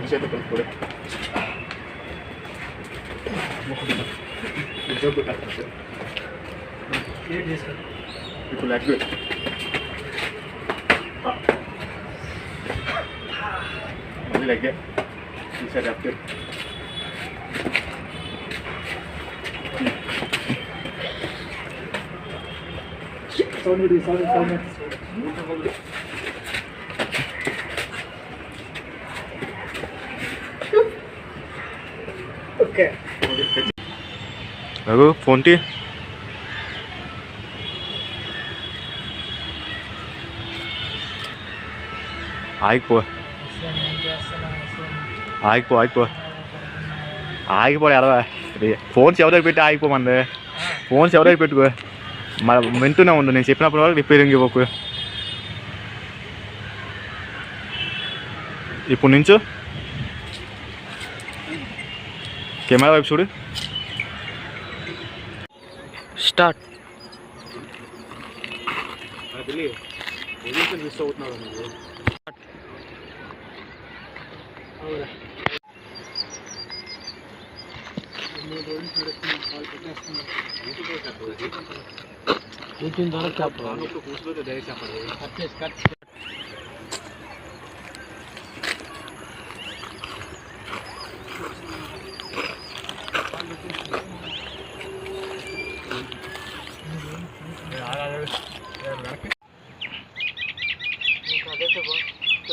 చేత కొనుక్కోడు ఇప్పుడు లెగ్ మళ్ళీ లెగ్గే ఈసారి అప్ ఓకే రఘు ఫోన్ టీ ఆగిపో ఎడవా ఫోన్స్ ఎవరి దగ్గర పెట్టి ఆగిపోమంది ఫోన్స్ ఎవరి దగ్గర పెట్టుకో వింటూనే ఉండు నేను చెప్పినప్పుడు వరకు రిపేరింగ్ ఇవ్వకు ఇప్పుడు నుంచు కెమెరా వైపు చూడు స్టార్ట్ మిస్ అవుతున్నావు కూర్చుని తర్వాత చెప్పాలి కూర్చుంటే డైరెక్ట్ చెప్పండి కట్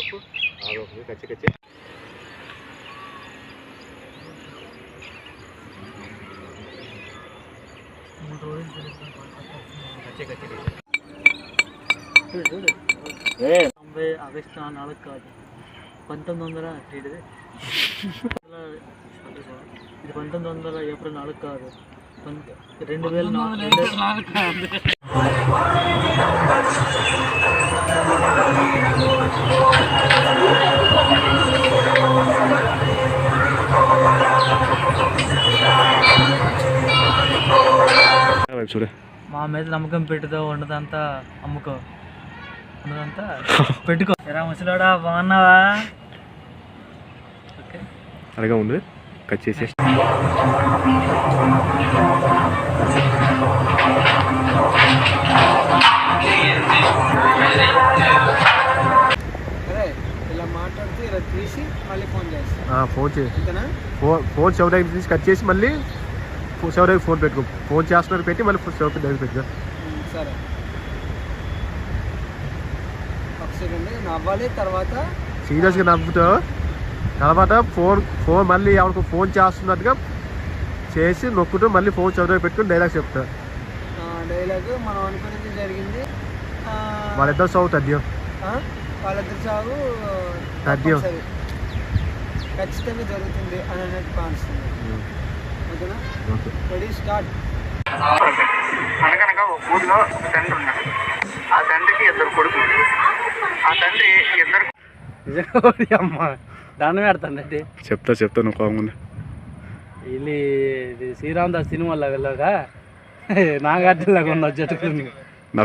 చెప్పు కచ్చి కచ్చి ఆగస్టు 4 కాదు 1900 ఇది 1900 ఏప్రిల్ 4 కాదు 2004 కాదు చూడు మా మీద నమ్మకం పెట్టుదో ఉండదంతా అమ్ముకో ఉన్నదంతా పెట్టుకో ఎరా ముసలాడా బాగున్నావా ఓకే అలాగే ఉంది కట్ చేసేసి ఇలా మాట్లాడితే ఇలా తీసి మళ్ళీ ఫోన్ చేస్తా ఫోన్ చేసి ఫోన్ చెవు దగ్గర తీసి కట్ చేసి మళ్ళీ చెవు దగ్గర ఫోన్ పెట్టుకో ఫోన్ చేస్తున్నారు పెట్టి మళ్ళీ చెవు దగ్గర పెట్టుకో సరే ఒక సెకండ్ నవ్వాలి తర్వాత సీరియస్గా నవ్వుతావు తర్వాత ఫోన్ మళ్ళీ ఎవరికి ఫోన్ చేస్తున్నట్టుగా చేసి నొక్కుతూ మళ్ళీ ఫోన్ చెవు దగ్గర పెట్టుకుని డైలాగ్ చెప్తా డైలాగ్ మనం అనుకునేది జరిగింది వాళ్ళిద్దరు సాగు తథ్యం వాళ్ళిద్దరు సాగు తథ్యం ఖచ్చితంగా జరుగుతుంది అని అన్నట్టు కానిస్తుంది ఓకేనా రెడీ స్టార్ట్ అనగనగా ఒక ఊరిలో తండ్రి ఉన్నాడు ఆ తండ్రికి 2 కొడుకులు ఆ తండ్రి 2 అమ్మ దండం పెడతానండి చెప్తా నువ్వు కాకుండా ఇది శ్రీరామ్ దాస్ సినిమాలో వెళ్ళగా నాగార్జునలాగా ఉన్న చెట్టుకుని